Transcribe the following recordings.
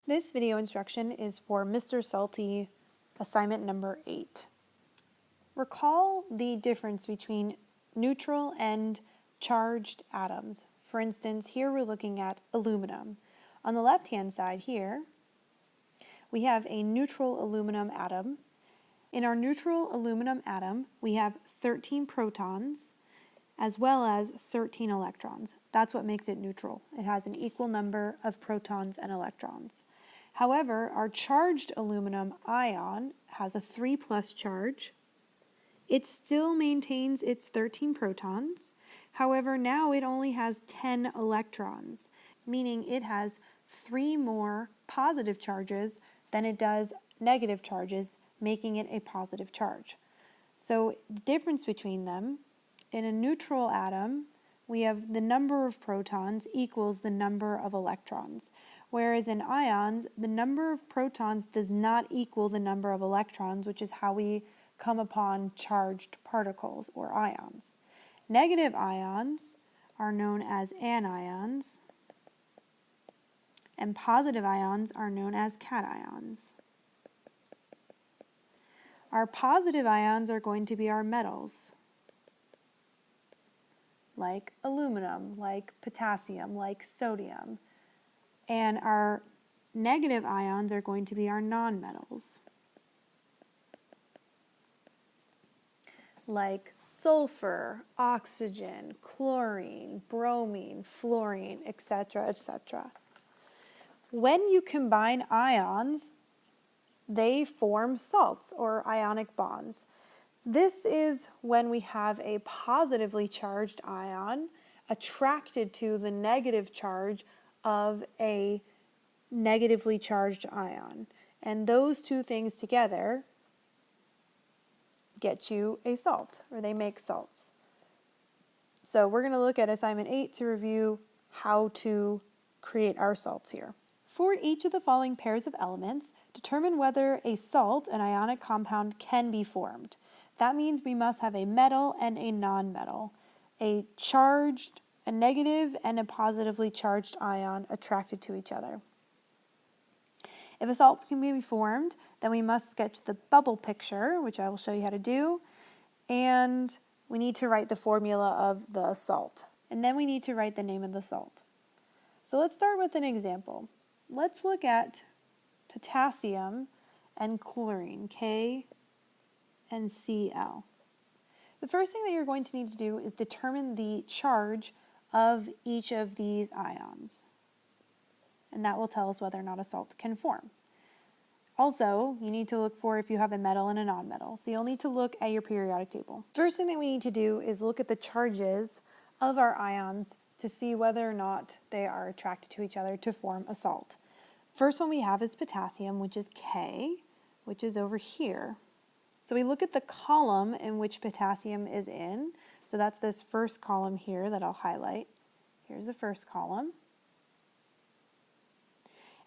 This video instruction is for Mr. Salty, assignment number 8. Recall the difference between neutral and charged atoms. For instance, here we're looking at aluminum. On the left-hand side here, we have a neutral aluminum atom. In our neutral aluminum atom, we have 13 protons as well as 13 electrons. That's what makes it neutral. It has an equal number of protons and electrons. However, our charged aluminum ion has a 3+ charge. It still maintains its 13 protons. However, now it only has 10 electrons, meaning it has 3 more positive charges than it does negative charges, making it a positive charge. So the difference between them, in a neutral atom, we have the number of protons equals the number of electrons. Whereas in ions, the number of protons does not equal the number of electrons, which is how we come upon charged particles or ions. Negative ions are known as anions, and positive ions are known as cations. Our positive ions are going to be our metals, like aluminum, like potassium, like sodium. And our negative ions are going to be our nonmetals, like sulfur, oxygen, chlorine, bromine, fluorine, etc., etc. When you combine ions, they form salts or ionic bonds. This is when we have a positively charged ion attracted to the negative charge of a negatively charged ion. And those two things together get you a salt, or they make salts. So we're going to look at assignment 8 to review how to create our salts here. For each of the following pairs of elements, determine whether a salt, an ionic compound, can be formed. That means we must have a metal and a nonmetal, a negative and a positively charged ion attracted to each other. If a salt can be formed, then we must sketch the bubble picture, which I will show you how to do, and we need to write the formula of the salt, and then we need to write the name of the salt. So let's start with an example. Let's look at potassium and chlorine, K and Cl. The first thing that you're going to need to do is determine the charge of each of these ions, and that will tell us whether or not a salt can form. Also, you need to look for if you have a metal and a nonmetal, so you'll need to look at your periodic table. First thing that we need to do is look at the charges of our ions to see whether or not they are attracted to each other to form a salt. First one we have is potassium, which is K, which is over here. So we look at the column in which potassium is in. So that's this first column here that I'll highlight. Here's the first column.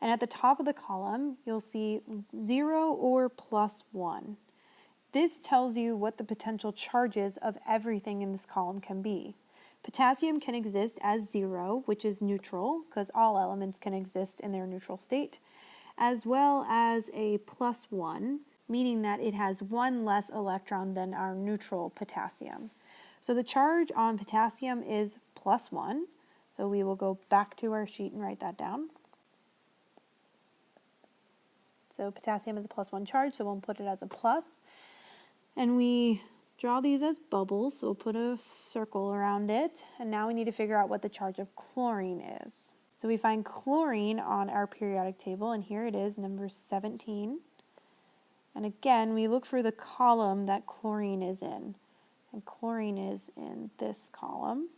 And at the top of the column, you'll see 0 or +1. This tells you what the potential charges of everything in this column can be. Potassium can exist as 0, which is neutral, because all elements can exist in their neutral state, as well as a +1, meaning that it has 1 less electron than our neutral potassium. So the charge on potassium is +1. So we will go back to our sheet and write that down. So potassium is a +1 charge, so we'll put it as a plus. And we draw these as bubbles, so we'll put a circle around it. And now we need to figure out what the charge of chlorine is. So we find chlorine on our periodic table, and here it is, number 17. And again, we look for the column that chlorine is in. And chlorine is in this column.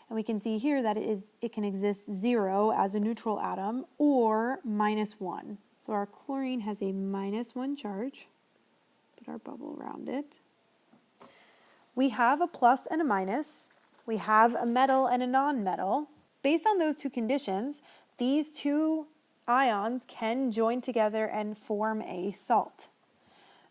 And we can see here that it can exist 0 as a neutral atom or -1. So our chlorine has a -1 charge. Put our bubble around it. We have a plus and a minus. We have a metal and a nonmetal. Based on those two conditions, these two ions can join together and form a salt.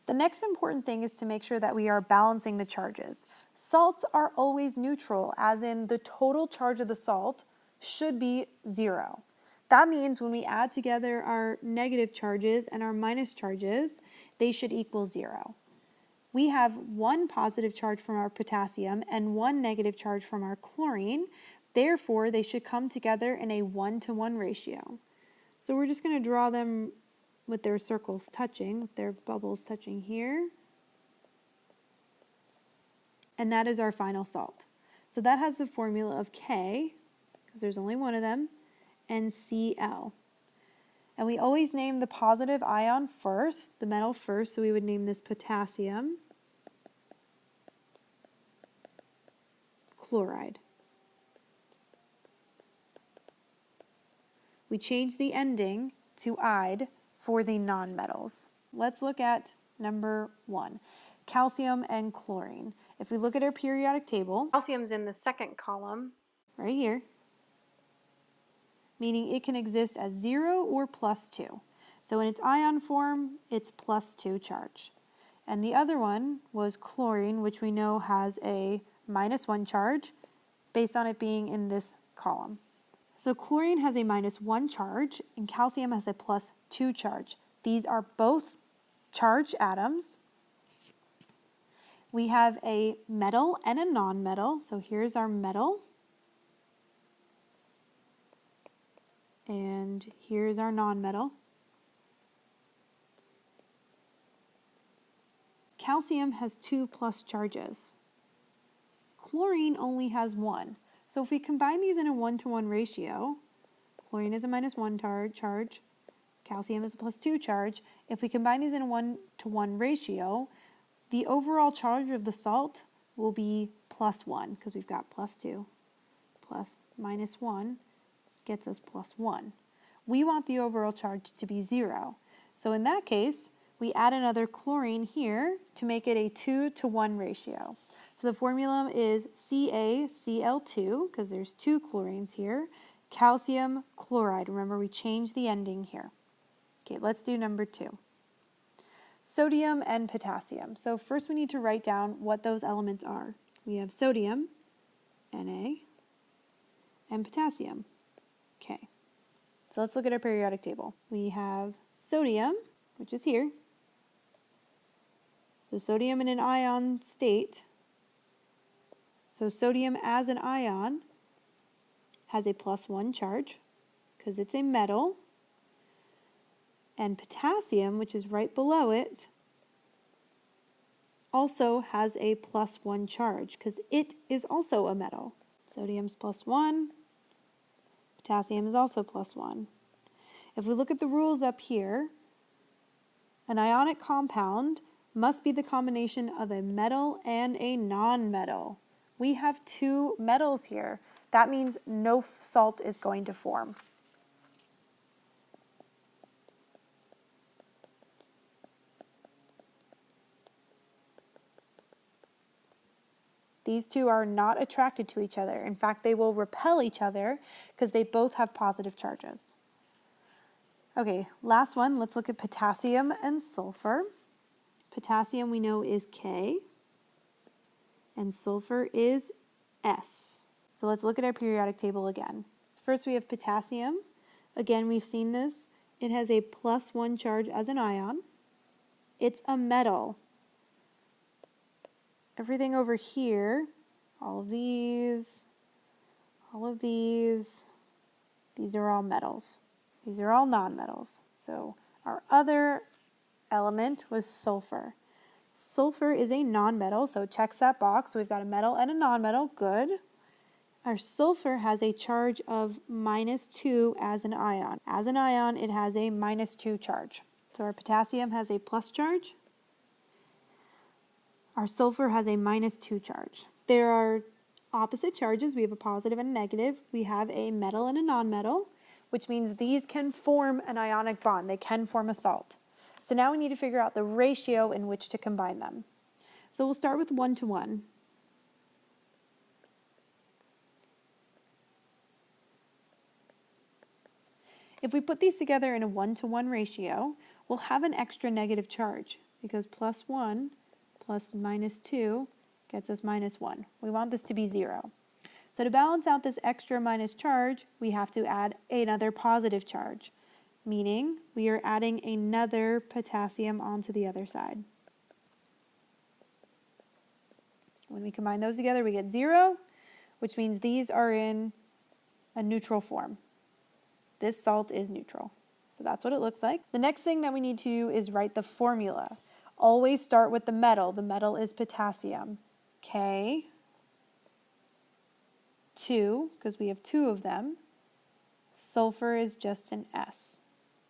The next important thing is to make sure that we are balancing the charges. Salts are always neutral, as in the total charge of the salt should be 0. That means when we add together our negative charges and our minus charges, they should equal 0. We have one positive charge from our potassium and one negative charge from our chlorine. Therefore, they should come together in a 1-to-1 ratio. So we're just going to draw them with their circles touching, with their bubbles touching here. And that is our final salt. So that has the formula of K, because there's only one of them, and Cl. And we always name the positive ion first, the metal first, so we would name this potassium chloride. We change the ending to "ide" for the nonmetals. Let's look at number 1, calcium and chlorine. If we look at our periodic table, calcium's in the second column, right here, meaning it can exist as 0 or +2. So in its ion form, it's +2 charge. And the other one was chlorine, which we know has a -1 charge based on it being in this column. So chlorine has a -1 charge and calcium has a +2 charge. These are both charged atoms. We have a metal and a nonmetal. So here's our metal. And here's our nonmetal. Calcium has 2 plus charges. Chlorine only has 1. So if we combine these in a 1-to-1 ratio, chlorine is a -1 charge, calcium is a +2 charge. If we combine these in a 1-to-1 ratio, the overall charge of the salt will be +1, because we've got +2 plus -1 gets us +1. We want the overall charge to be 0. So in that case, we add another chlorine here to make it a 2-to-1 ratio. So the formula is CaCl2, because there's 2 chlorines here, calcium chloride. Remember, we changed the ending here. Okay, let's do number 2. Sodium and potassium. So first we need to write down what those elements are. We have sodium, Na, and potassium, K. So let's look at our periodic table. We have sodium, which is here. So sodium in an ion state. So sodium as an ion has a +1 charge because it's a metal. And potassium, which is right below it, also has a +1 charge because it is also a metal. Sodium's +1, potassium is also +1. If we look at the rules up here, an ionic compound must be the combination of a metal and a nonmetal. We have 2 metals here. That means no salt is going to form. These 2 are not attracted to each other. In fact, they will repel each other because they both have positive charges. Okay, last one, let's look at potassium and sulfur. Potassium we know is K, and sulfur is S. So let's look at our periodic table again. First we have potassium. Again, we've seen this. It has a +1 charge as an ion. It's a metal. Everything over here, all of these are all metals. These are all nonmetals. So our other element was sulfur. Sulfur is a nonmetal, so it checks that box. So we've got a metal and a nonmetal, good. Our sulfur has a charge of -2 as an ion. As an ion, it has a -2 charge. So our potassium has a plus charge. Our sulfur has a -2 charge. There are opposite charges. We have a positive and a negative. We have a metal and a nonmetal, which means these can form an ionic bond. They can form a salt. So now we need to figure out the ratio in which to combine them. So we'll start with 1-to-1. If we put these together in a 1-to-1 ratio, we'll have an extra negative charge because +1 plus -2 gets us -1. We want this to be 0. So to balance out this extra minus charge, we have to add another positive charge, meaning we are adding another potassium onto the other side. When we combine those together, we get 0, which means these are in a neutral form. This salt is neutral. So that's what it looks like. The next thing that we need to do is write the formula. Always start with the metal. The metal is potassium. K, 2, because we have 2 of them. Sulfur is just an S.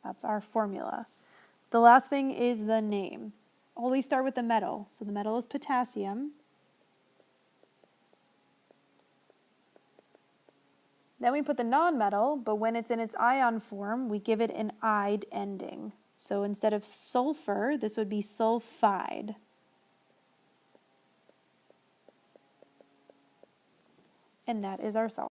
That's our formula. The last thing is the name. Always start with the metal. So the metal is potassium. Then we put the nonmetal, but when it's in its ion form, we give it an "ide" ending. So instead of sulfur, this would be sulfide. And that is our salt.